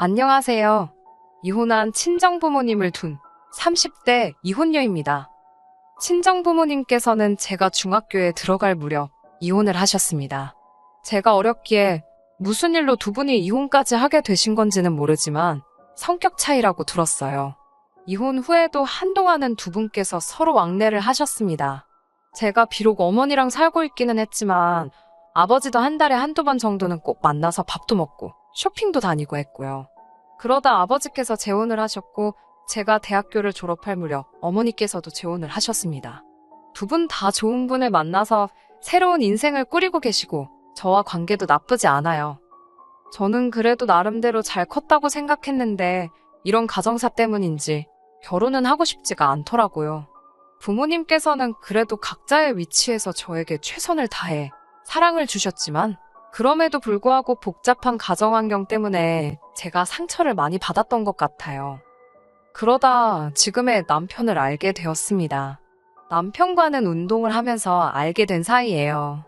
안녕하세요. 이혼한 친정부모님을 둔 30대 이혼녀입니다. 친정부모님께서는 제가 중학교에 들어갈 무렵 이혼을 하셨습니다. 제가 어렸기에 무슨 일로 두 분이 이혼까지 하게 되신 건지는 모르지만 성격 차이라고 들었어요. 이혼 후에도 한동안은 두 분께서 서로 왕래를 하셨습니다. 제가 비록 어머니랑 살고 있기는 했지만 아버지도 한 달에 한두 번 정도는 꼭 만나서 밥도 먹고 쇼핑도 다니고 했고요. 그러다 아버지께서 재혼을 하셨고 제가 대학교를 졸업할 무렵 어머니께서도 재혼을 하셨습니다. 두 분 다 좋은 분을 만나서 새로운 인생을 꾸리고 계시고 저와 관계도 나쁘지 않아요. 저는 그래도 나름대로 잘 컸다고 생각했는데 이런 가정사 때문인지 결혼은 하고 싶지가 않더라고요. 부모님께서는 그래도 각자의 위치에서 저에게 최선을 다해 사랑을 주셨지만 그럼에도 불구하고 복잡한 가정 환경 때문에 제가 상처를 많이 받았던 것 같아요. 그러다 지금의 남편을 알게 되었습니다. 남편과는 운동을 하면서 알게 된 사이예요.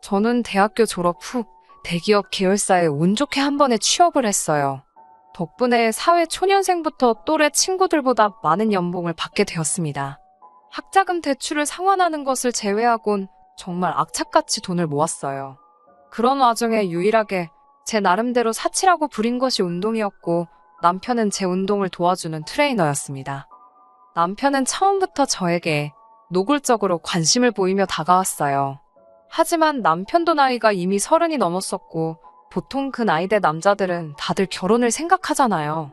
저는 대학교 졸업 후 대기업 계열사에 운 좋게 한 번에 취업을 했어요. 덕분에 사회 초년생부터 또래 친구들보다 많은 연봉을 받게 되었습니다. 학자금 대출을 상환하는 것을 제외하곤 정말 악착같이 돈을 모았어요. 그런 와중에 유일하게 제 나름대로 사치라고 부린 것이 운동이었고 남편은 제 운동을 도와주는 트레이너였습니다. 남편은 처음부터 저에게 노골적으로 관심을 보이며 다가왔어요. 하지만 남편도 나이가 이미 30이 넘었었고 보통 그 나이대 남자들은 다들 결혼을 생각하잖아요.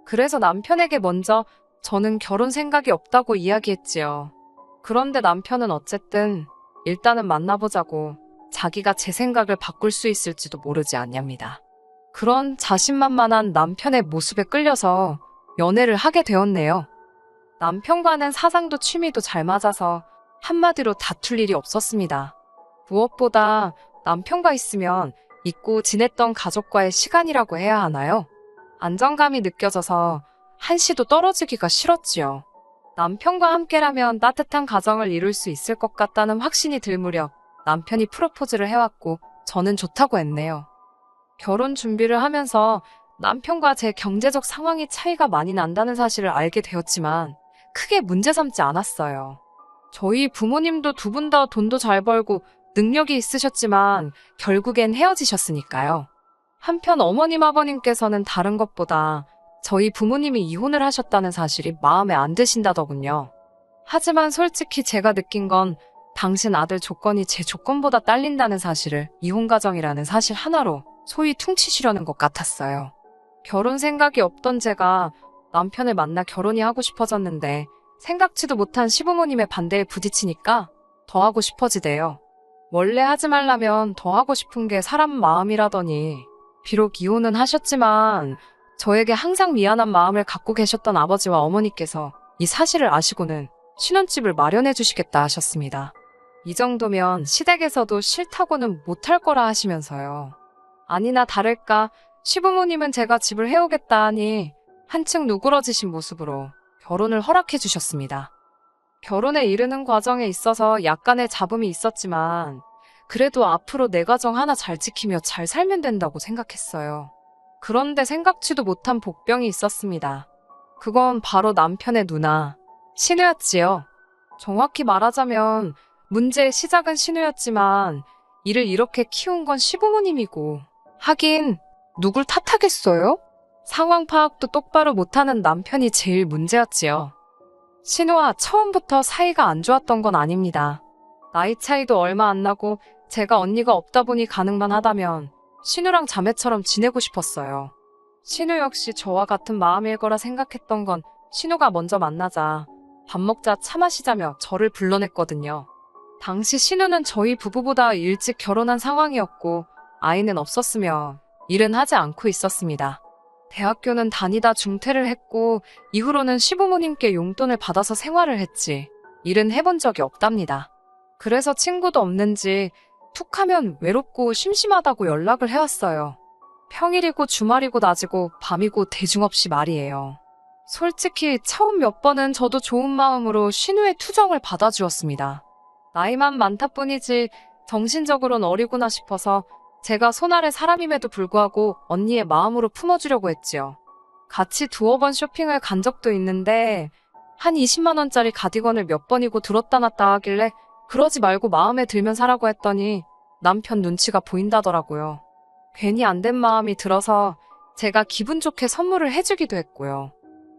그래서 남편에게 먼저 저는 결혼 생각이 없다고 이야기했지요. 그런데 남편은 어쨌든 일단은 만나보자고 자기가 제 생각을 바꿀 수 있을지도 모르지 않냐입니다. 그런 자신만만한 남편의 모습에 끌려서 연애를 하게 되었네요. 남편과는 사상도 취미도 잘 맞아서 한마디로 다툴 일이 없었습니다. 무엇보다 남편과 있으면 잊고 지냈던 가족과의 시간이라고 해야 하나요? 안정감이 느껴져서 한시도 떨어지기가 싫었지요. 남편과 함께라면 따뜻한 가정을 이룰 수 있을 것 같다는 확신이 들 무렵 남편이 프로포즈를 해왔고 저는 좋다고 했네요. 결혼 준비를 하면서 남편과 제 경제적 상황이 차이가 많이 난다는 사실을 알게 되었지만 크게 문제 삼지 않았어요. 저희 부모님도 두 분 다 돈도 잘 벌고 능력이 있으셨지만 결국엔 헤어지셨으니까요. 한편 어머님 아버님께서는 다른 것보다 저희 부모님이 이혼을 하셨다는 사실이 마음에 안 드신다더군요. 하지만 솔직히 제가 느낀 건 당신 아들 조건이 제 조건보다 딸린다는 사실을 이혼 가정이라는 사실 하나로 소위 퉁치시려는 것 같았어요. 결혼 생각이 없던 제가 남편을 만나 결혼이 하고 싶어졌는데 생각지도 못한 시부모님의 반대에 부딪히니까 더 하고 싶어지대요. 원래 하지 말라면 더 하고 싶은 게 사람 마음이라더니 비록 이혼은 하셨지만 저에게 항상 미안한 마음을 갖고 계셨던 아버지와 어머니께서 이 사실을 아시고는 신혼집을 마련해 주시겠다 하셨습니다. 이 정도면 시댁에서도 싫다고는 못할 거라 하시면서요. 아니나 다를까 시부모님은 제가 집을 해오겠다 하니 한층 누그러지신 모습으로 결혼을 허락해 주셨습니다. 결혼에 이르는 과정에 있어서 약간의 잡음이 있었지만 그래도 앞으로 내 가정 하나 잘 지키며 잘 살면 된다고 생각했어요. 그런데 생각지도 못한 복병이 있었습니다. 그건 바로 남편의 누나, 신우였지요. 정확히 말하자면 문제의 시작은 신우였지만 이를 이렇게 키운 건 시부모님이고 하긴 누굴 탓하겠어요? 상황 파악도 똑바로 못하는 남편이 제일 문제였지요. 신우와 처음부터 사이가 안 좋았던 건 아닙니다. 나이 차이도 얼마 안 나고 제가 언니가 없다 보니 가능만 하다면 신우랑 자매처럼 지내고 싶었어요. 신우 역시 저와 같은 마음일 거라 생각했던 건 신우가 먼저 만나자 밥 먹자 차 마시자며 저를 불러냈거든요. 당시 신우는 저희 부부보다 일찍 결혼한 상황이었고 아이는 없었으며 일은 하지 않고 있었습니다. 대학교는 다니다 중퇴를 했고 이후로는 시부모님께 용돈을 받아서 생활을 했지 일은 해본 적이 없답니다. 그래서 친구도 없는지 툭하면 외롭고 심심하다고 연락을 해왔어요. 평일이고 주말이고 낮이고 밤이고 대중 없이 말이에요. 솔직히 처음 몇 번은 저도 좋은 마음으로 신우의 투정을 받아주었습니다. 나이만 많다 뿐이지 정신적으로는 어리구나 싶어서 제가 손아래 사람임에도 불구하고 언니의 마음으로 품어주려고 했지요. 같이 두어 번 쇼핑을 간 적도 있는데 한 20만 원짜리 가디건을 몇 번이고 들었다 놨다 하길래 그러지 말고 마음에 들면 사라고 했더니 남편 눈치가 보인다더라고요. 괜히 안 된 마음이 들어서 제가 기분 좋게 선물을 해주기도 했고요.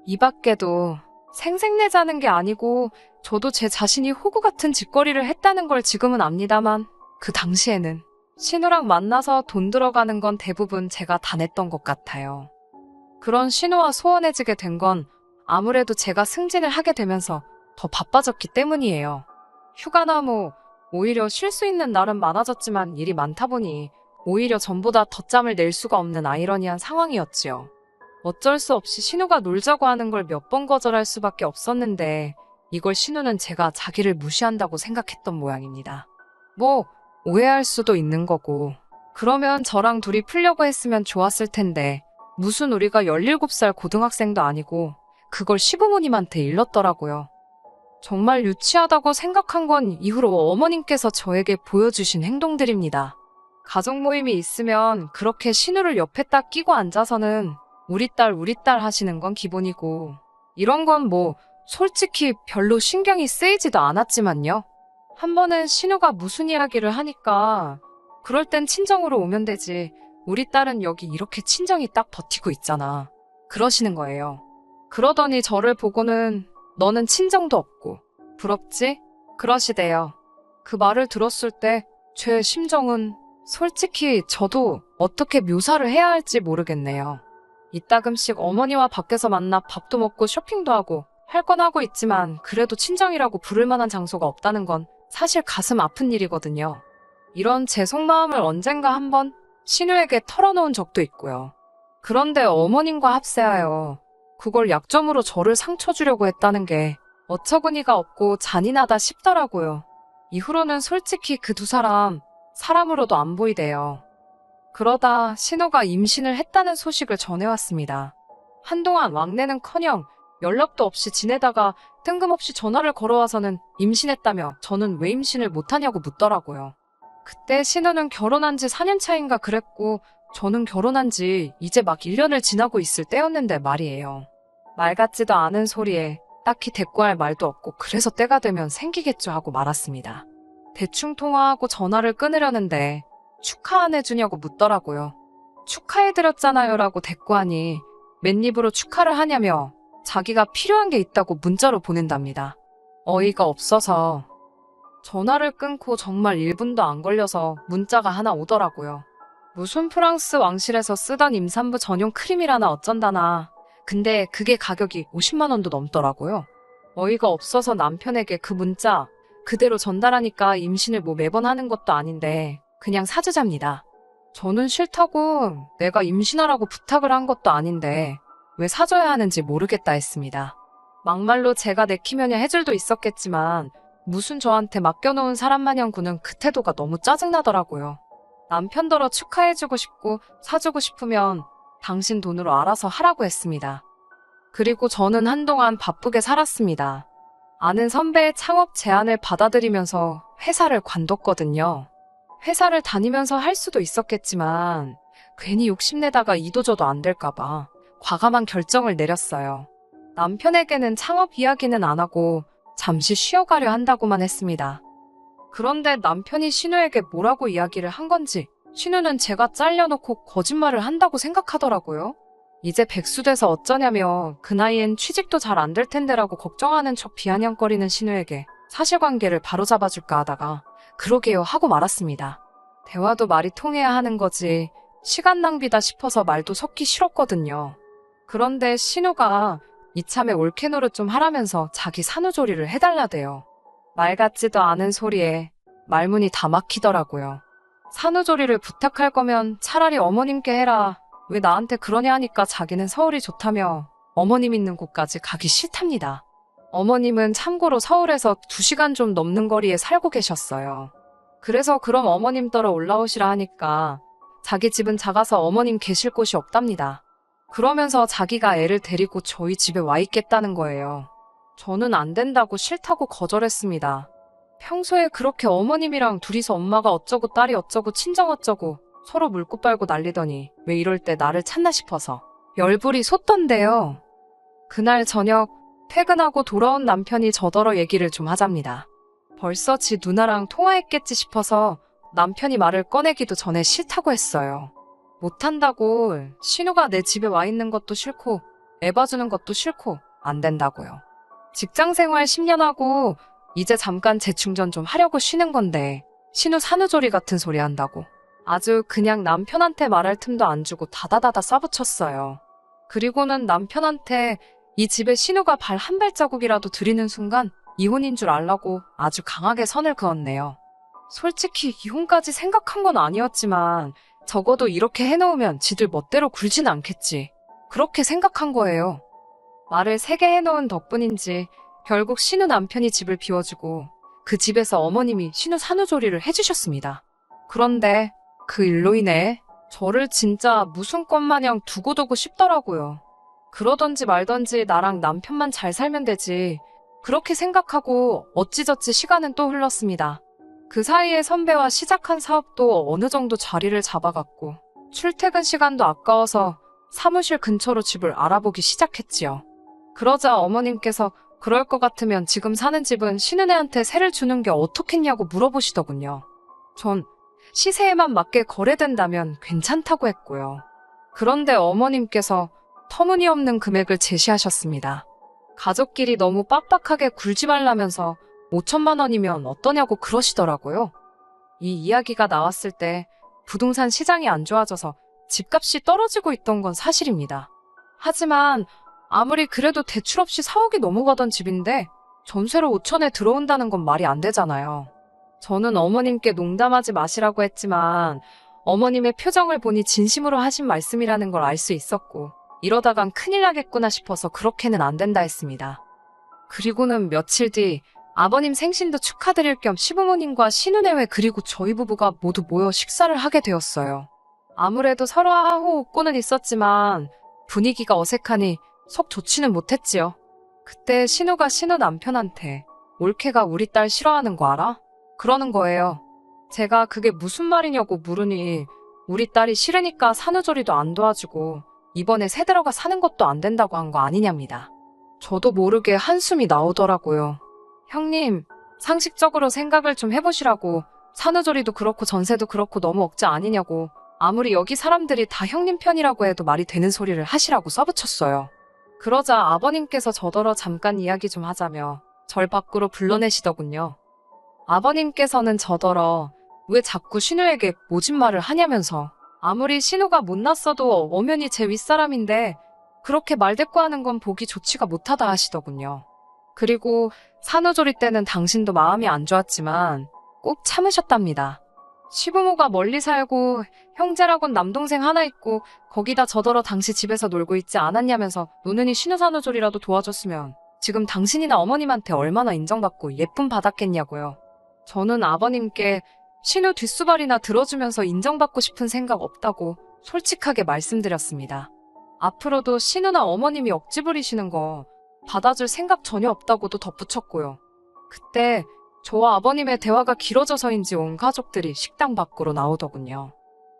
이 밖에도 생색내자는 게 아니고 저도 제 자신이 호구 같은 짓거리를 했다는 걸 지금은 압니다만 그 당시에는 신우랑 만나서 돈 들어가는 건 대부분 제가 다 냈던 것 같아요. 그런 신우와 소원해지게 된 건 아무래도 제가 승진을 하게 되면서 더 바빠졌기 때문이에요. 휴가나 오히려 쉴 수 있는 날은 많아졌지만 일이 많다 보니 오히려 전보다 덧잠을 낼 수가 없는 아이러니한 상황이었지요. 어쩔 수 없이 신우가 놀자고 하는 걸 몇 번 거절할 수밖에 없었는데 이걸 신우는 제가 자기를 무시한다고 생각했던 모양입니다. 오해할 수도 있는 거고 그러면 저랑 둘이 풀려고 했으면 좋았을 텐데 무슨 우리가 17살 고등학생도 아니고 그걸 시부모님한테 일렀더라고요. 정말 유치하다고 생각한 건 이후로 어머님께서 저에게 보여주신 행동들입니다. 가족 모임이 있으면 그렇게 신우를 옆에 딱 끼고 앉아서는 우리 딸 하시는 건 기본이고 이런 건 솔직히 별로 신경이 쓰이지도 않았지만요. 한 번은 신우가 무슨 이야기를 하니까 그럴 땐 친정으로 오면 되지. 우리 딸은 여기 이렇게 친정이 딱 버티고 있잖아. 그러시는 거예요. 그러더니 저를 보고는 너는 친정도 없고 부럽지? 그러시대요. 그 말을 들었을 때 제 심정은 솔직히 저도 어떻게 묘사를 해야 할지 모르겠네요. 이따금씩 어머니와 밖에서 만나 밥도 먹고 쇼핑도 하고 할 건 하고 있지만 그래도 친정이라고 부를 만한 장소가 없다는 건 사실 가슴 아픈 일이거든요. 이런 제 속마음을 언젠가 한번 신우에게 털어놓은 적도 있고요. 그런데 어머님과 합세하여 그걸 약점으로 저를 상처 주려고 했다는 게 어처구니가 없고 잔인하다 싶더라고요. 이후로는 솔직히 그 두 사람으로도 안 보이대요. 그러다 신우가 임신을 했다는 소식을 전해왔습니다. 한동안 왕래는커녕 연락도 없이 지내다가 뜬금없이 전화를 걸어와서는 임신했다며 저는 왜 임신을 못하냐고 묻더라고요. 그때 신우는 결혼한 지 4년 차인가 그랬고 저는 결혼한 지 이제 막 1년을 지나고 있을 때였는데 말이에요. 말 같지도 않은 소리에 딱히 대꾸할 말도 없고 그래서 때가 되면 생기겠죠 하고 말았습니다. 대충 통화하고 전화를 끊으려는데 축하 안 해주냐고 묻더라고요. 축하해드렸잖아요 라고 대꾸하니 맨입으로 축하를 하냐며 자기가 필요한 게 있다고 문자로 보낸답니다. 어이가 없어서 전화를 끊고 정말 1분도 안 걸려서 문자가 하나 오더라고요. 무슨 프랑스 왕실에서 쓰던 임산부 전용 크림이라나 어쩐다나. 근데 그게 가격이 50만 원도 넘더라고요. 어이가 없어서 남편에게 그 문자 그대로 전달하니까 임신을 매번 하는 것도 아닌데 그냥 사주잡니다. 저는 싫다고 내가 임신하라고 부탁을 한 것도 아닌데 왜 사줘야 하는지 모르겠다 했습니다. 막말로 제가 내키면야 해줄도 있었겠지만 무슨 저한테 맡겨놓은 사람 마냥 구는 그 태도가 너무 짜증나더라고요. 남편더러 축하해주고 싶고 사주고 싶으면 당신 돈으로 알아서 하라고 했습니다. 그리고 저는 한동안 바쁘게 살았습니다. 아는 선배의 창업 제안을 받아들이면서 회사를 관뒀거든요. 회사를 다니면서 할 수도 있었겠지만 괜히 욕심내다가 이도저도 안 될까봐 과감한 결정을 내렸어요. 남편에게는 창업 이야기는 안 하고 잠시 쉬어가려 한다고만 했습니다. 그런데 남편이 신우에게 뭐라고 이야기를 한 건지 신우는 제가 잘려놓고 거짓말을 한다고 생각하더라고요. 이제 백수돼서 어쩌냐며 그 나이엔 취직도 잘 안 될 텐데라고 걱정하는 척 비아냥거리는 신우에게 사실관계를 바로잡아줄까 하다가 그러게요 하고 말았습니다. 대화도 말이 통해야 하는 거지 시간 낭비다 싶어서 말도 섞기 싫었거든요. 그런데 신우가 이참에 올케 노릇 좀 하라면서 자기 산후조리를 해달라대요. 말 같지도 않은 소리에 말문이 다 막히더라고요. 산후조리를 부탁할 거면 차라리 어머님께 해라. 왜 나한테 그러냐 하니까 자기는 서울이 좋다며 어머님 있는 곳까지 가기 싫답니다. 어머님은 참고로 서울에서 2시간 좀 넘는 거리에 살고 계셨어요. 그래서 그럼 어머님 따라 올라오시라 하니까 자기 집은 작아서 어머님 계실 곳이 없답니다. 그러면서 자기가 애를 데리고 저희 집에 와 있겠다는 거예요. 저는 안 된다고 싫다고 거절했습니다. 평소에 그렇게 어머님이랑 둘이서 엄마가 어쩌고 딸이 어쩌고 친정 어쩌고 서로 물고 빨고 난리더니 왜 이럴 때 나를 찾나 싶어서 열불이 솟던데요. 그날 저녁 퇴근하고 돌아온 남편이 저더러 얘기를 좀 하잡니다. 벌써 지 누나랑 통화했겠지 싶어서 남편이 말을 꺼내기도 전에 싫다고 했어요. 못한다고, 신우가 내 집에 와 있는 것도 싫고 애 봐주는 것도 싫고 안 된다고요. 직장생활 10년 하고 이제 잠깐 재충전 좀 하려고 쉬는 건데 신우 산후조리 같은 소리 한다고 아주 그냥 남편한테 말할 틈도 안 주고 다다다다 쏴붙였어요. 그리고는 남편한테 이 집에 신우가 발 한 발자국이라도 들이는 순간 이혼인 줄 알라고 아주 강하게 선을 그었네요. 솔직히 이혼까지 생각한 건 아니었지만 적어도 이렇게 해놓으면 지들 멋대로 굴진 않겠지. 그렇게 생각한 거예요. 말을 3개 해놓은 덕분인지 결국 신우 남편이 집을 비워주고 그 집에서 어머님이 신우 산후조리를 해주셨습니다. 그런데 그 일로 인해 저를 진짜 무슨 꽃마냥 두고두고 싶더라고요. 그러던지 말던지 나랑 남편만 잘 살면 되지. 그렇게 생각하고 어찌저찌 시간은 또 흘렀습니다. 그 사이에 선배와 시작한 사업도 어느 정도 자리를 잡아갔고 출퇴근 시간도 아까워서 사무실 근처로 집을 알아보기 시작했지요. 그러자 어머님께서 그럴 것 같으면 지금 사는 집은 신은혜한테 세를 주는 게 어떻겠냐고 물어보시더군요. 전 시세에만 맞게 거래된다면 괜찮다고 했고요. 그런데 어머님께서 터무니없는 금액을 제시하셨습니다. 가족끼리 너무 빡빡하게 굴지 말라면서 5천만 원이면 어떠냐고 그러시더라고요. 이 이야기가 나왔을 때 부동산 시장이 안 좋아져서 집값이 떨어지고 있던 건 사실입니다. 하지만 아무리 그래도 대출 없이 4억이 넘어가던 집인데 전세로 5천에 들어온다는 건 말이 안 되잖아요. 저는 어머님께 농담하지 마시라고 했지만 어머님의 표정을 보니 진심으로 하신 말씀이라는 걸 알 수 있었고 이러다간 큰일 나겠구나 싶어서 그렇게는 안 된다 했습니다. 그리고는 며칠 뒤 아버님 생신도 축하드릴 겸 시부모님과 신우내외 그리고 저희 부부가 모두 모여 식사를 하게 되었어요. 아무래도 서로 하호 웃고는 있었지만 분위기가 어색하니 속 좋지는 못했지요. 그때 신우가 신우 남편한테 올케가 우리 딸 싫어하는 거 알아? 그러는 거예요. 제가 그게 무슨 말이냐고 물으니 우리 딸이 싫으니까 산후조리도 안 도와주고 이번에 새 들어가 사는 것도 안 된다고 한 거 아니냐입니다. 저도 모르게 한숨이 나오더라고요. 형님, 상식적으로 생각을 좀 해보시라고. 산후조리도 그렇고 전세도 그렇고 너무 억지 아니냐고. 아무리 여기 사람들이 다 형님 편이라고 해도 말이 되는 소리를 하시라고 써붙였어요. 그러자 아버님께서 저더러 잠깐 이야기 좀 하자며 절 밖으로 불러내시더군요. 아버님께서는 저더러 왜 자꾸 신우에게 모진 말을 하냐면서 아무리 신우가 못났어도 엄연히 제 윗사람인데 그렇게 말대꾸하는 건 보기 좋지가 못하다 하시더군요. 그리고 산후조리 때는 당신도 마음이 안 좋았지만 꼭 참으셨답니다. 시부모가 멀리 살고 형제라곤 남동생 하나 있고 거기다 저더러 당시 집에서 놀고 있지 않았냐면서 노는이 신우 산후조리라도 도와줬으면 지금 당신이나 어머님한테 얼마나 인정받고 예쁨 받았겠냐고요. 저는 아버님께 신우 뒷수발이나 들어주면서 인정받고 싶은 생각 없다고 솔직하게 말씀드렸습니다. 앞으로도 신우나 어머님이 억지 부리시는 거 받아줄 생각 전혀 없다고도 덧붙였고요. 그때 저와 아버님의 대화가 길어져서인지 온 가족들이 식당 밖으로 나오더군요.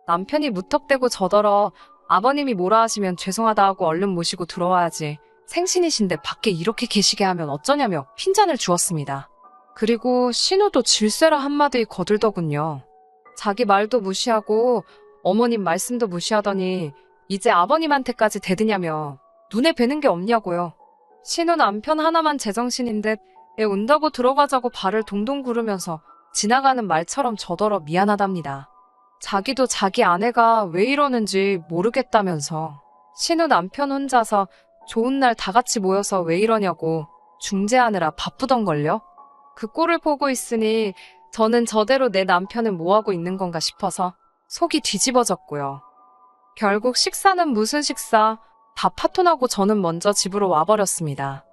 남편이 무턱대고 저더러 아버님이 뭐라 하시면 죄송하다 하고 얼른 모시고 들어와야지. 생신이신데 밖에 이렇게 계시게 하면 어쩌냐며 핀잔을 주었습니다. 그리고 신우도 질세라 한마디 거들더군요. 자기 말도 무시하고 어머님 말씀도 무시하더니 이제 아버님한테까지 대드냐며 눈에 뵈는 게 없냐고요. 신우 남편 하나만 제정신인 듯 애 운다고 들어가자고 발을 동동 구르면서 지나가는 말처럼 저더러 미안하답니다. 자기도 자기 아내가 왜 이러는지 모르겠다면서 신우 남편 혼자서 좋은 날 다 같이 모여서 왜 이러냐고 중재하느라 바쁘던걸요. 그 꼴을 보고 있으니 저는 저대로 내 남편은 뭐하고 있는 건가 싶어서 속이 뒤집어졌고요. 결국 식사는 무슨 식사, 다 파토나고 저는 먼저 집으로 와버렸습니다.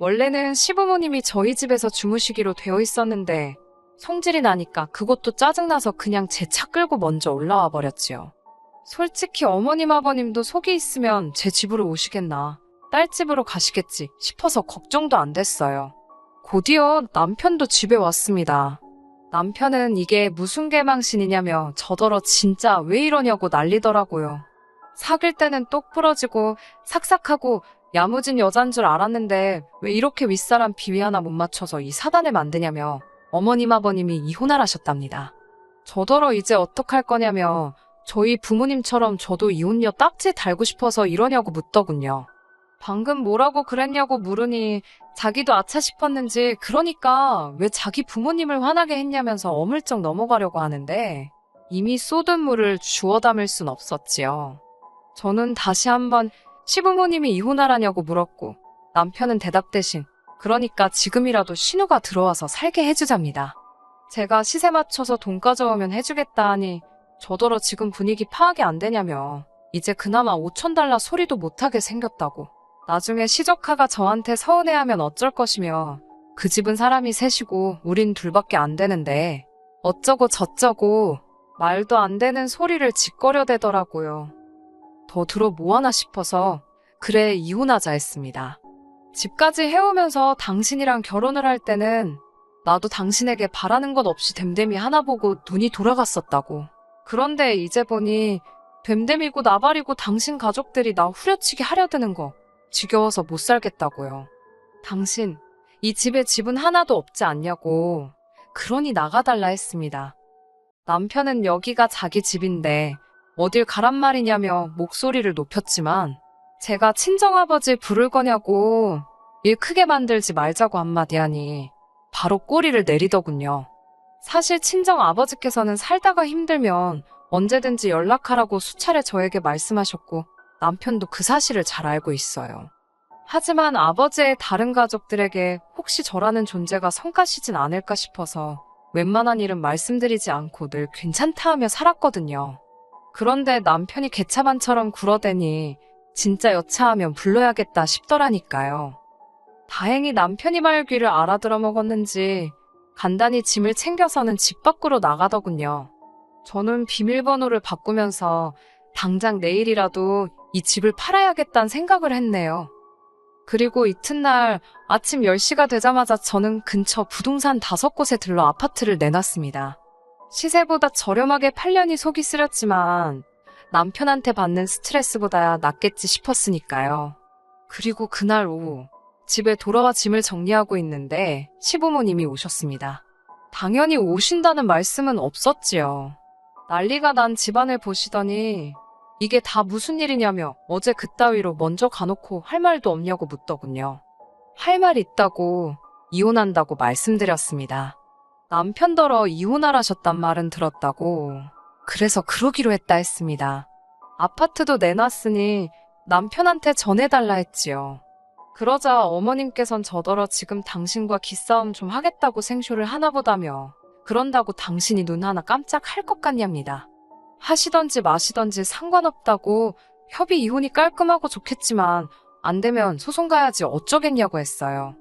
원래는 시부모님이 저희 집에서 주무시기로 되어 있었는데 성질이 나니까 그것도 짜증나서 그냥 제 차 끌고 먼저 올라와 버렸지요. 솔직히 어머님 아버님도 속이 있으면 제 집으로 오시겠나, 딸 집으로 가시겠지 싶어서 걱정도 안 됐어요. 곧이어 남편도 집에 왔습니다. 남편은 이게 무슨 개망신이냐며 저더러 진짜 왜 이러냐고 난리더라고요. 사귈 때는 똑 부러지고 삭삭하고 야무진 여잔 줄 알았는데 왜 이렇게 윗사람 비위 하나 못 맞춰서 이 사단을 만드냐며 어머님 아버님이 이혼을 하셨답니다. 저더러 이제 어떡할 거냐며 저희 부모님처럼 저도 이혼녀 딱지 달고 싶어서 이러냐고 묻더군요. 방금 뭐라고 그랬냐고 물으니 자기도 아차 싶었는지 그러니까 왜 자기 부모님을 화나게 했냐면서 어물쩍 넘어가려고 하는데 이미 쏟은 물을 주워 담을 순 없었지요. 저는 다시 한번 시부모님이 이혼하라냐고 물었고 남편은 대답 대신 그러니까 지금이라도 신우가 들어와서 살게 해주잡니다. 제가 시세 맞춰서 돈 가져오면 해주겠다 하니 저더러 지금 분위기 파악이 안 되냐며 이제 그나마 5,000달러 소리도 못하게 생겼다고 나중에 시조카가 저한테 서운해하면 어쩔 것이며 그 집은 사람이 셋이고 우린 둘밖에 안 되는데 어쩌고 저쩌고 말도 안 되는 소리를 짓거려대더라고요. 더 들어 뭐하나 싶어서 그래 이혼하자 했습니다. 집까지 해오면서 당신이랑 결혼을 할 때는 나도 당신에게 바라는 것 없이 됨됨이 하나 보고 눈이 돌아갔었다고. 그런데 이제 보니 됨됨이고 나발이고 당신 가족들이 나 후려치기 하려드는 거 지겨워서 못 살겠다고요. 당신 이 집에 집은 하나도 없지 않냐고. 그러니 나가달라 했습니다. 남편은 여기가 자기 집인데 어딜 가란 말이냐며 목소리를 높였지만 제가 친정아버지 부를 거냐고 일 크게 만들지 말자고 한마디 하니 바로 꼬리를 내리더군요. 사실 친정아버지께서는 살다가 힘들면 언제든지 연락하라고 수차례 저에게 말씀하셨고 남편도 그 사실을 잘 알고 있어요. 하지만 아버지의 다른 가족들에게 혹시 저라는 존재가 성가시진 않을까 싶어서 웬만한 일은 말씀드리지 않고 늘 괜찮다 하며 살았거든요. 그런데 남편이 개차반처럼 굴어대니 진짜 여차하면 불러야겠다 싶더라니까요. 다행히 남편이 말 귀를 알아들어 먹었는지 간단히 짐을 챙겨서는 집 밖으로 나가더군요. 저는 비밀번호를 바꾸면서 당장 내일이라도 이 집을 팔아야겠다는 생각을 했네요. 그리고 이튿날 아침 10시가 되자마자 저는 근처 부동산 5곳에 들러 아파트를 내놨습니다. 시세보다 저렴하게 팔려니 속이 쓰렸지만 남편한테 받는 스트레스보다야 낫겠지 싶었으니까요. 그리고 그날 오후 집에 돌아와 짐을 정리하고 있는데 시부모님이 오셨습니다. 당연히 오신다는 말씀은 없었지요. 난리가 난 집안을 보시더니 이게 다 무슨 일이냐며 어제 그따위로 먼저 가놓고 할 말도 없냐고 묻더군요. 할 말 있다고 이혼한다고 말씀드렸습니다. 남편더러 이혼하라셨단 말은 들었다고. 그래서 그러기로 했다 했습니다. 아파트도 내놨으니 남편한테 전해달라 했지요. 그러자 어머님께선 저더러 지금 당신과 기싸움 좀 하겠다고 생쇼를 하나 보다며 그런다고 당신이 눈 하나 깜짝 할 것 같냐입니다. 하시던지 마시던지 상관없다고 협의 이혼이 깔끔하고 좋겠지만 안 되면 소송 가야지 어쩌겠냐고 했어요.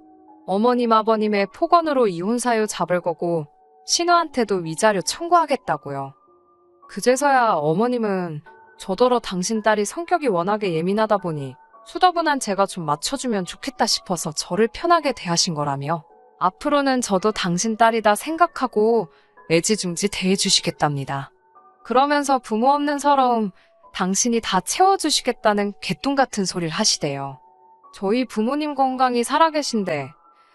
어머님 아버님의 폭언으로 이혼 사유 잡을 거고 신우한테도 위자료 청구하겠다고요. 그제서야 어머님은 저더러 당신 딸이 성격이 워낙에 예민하다 보니 수더분한 제가 좀 맞춰주면 좋겠다 싶어서 저를 편하게 대하신 거라며 앞으로는 저도 당신 딸이다 생각하고 애지중지 대해주시겠답니다. 그러면서 부모 없는 서러움 당신이 다 채워주시겠다는 개똥 같은 소리를 하시대요. 저희 부모님 건강히 살아계신데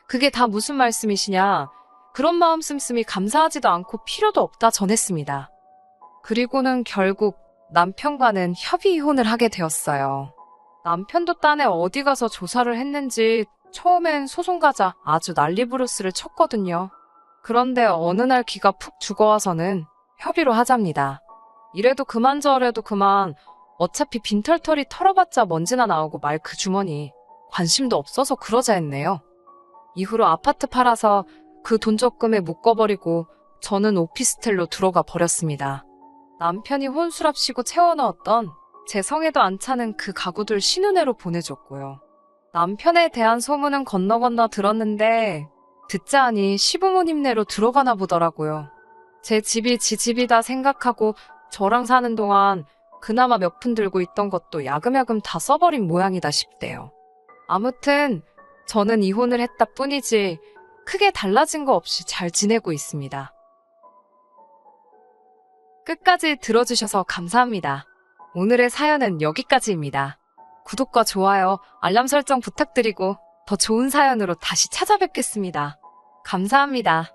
그게 다 무슨 말씀이시냐. 그런 마음 씀씀이 감사하지도 않고 필요도 없다 전했습니다. 그리고는 결국 남편과는 협의 이혼을 하게 되었어요. 남편도 딴에 어디 가서 조사를 했는지 처음엔 소송 가자 아주 난리부르스를 쳤거든요. 그런데 어느 날 기가 푹 죽어와서는 협의로 하잡니다. 이래도 그만 저래도 그만 어차피 빈털털이 털어봤자 먼지나 나오고 말 그 주머니 관심도 없어서 그러자 했네요. 이후로 아파트 팔아서 그 돈 적금에 묶어버리고 저는 오피스텔로 들어가 버렸습니다. 남편이 혼수랍시고 채워넣었던 제 성에도 안 차는 그 가구들 신은혜로 보내줬고요. 남편에 대한 소문은 건너 들었는데 듣자 하니 시부모님네로 들어가나 보더라고요. 제 집이 지 집이다 생각하고 저랑 사는 동안 그나마 몇 푼 들고 있던 것도 야금야금 다 써버린 모양이다 싶대요. 아무튼 저는 이혼을 했다 뿐이지 크게 달라진 거 없이 잘 지내고 있습니다. 끝까지 들어주셔서 감사합니다. 오늘의 사연은 여기까지입니다. 구독과 좋아요, 알람 설정 부탁드리고 더 좋은 사연으로 다시 찾아뵙겠습니다. 감사합니다.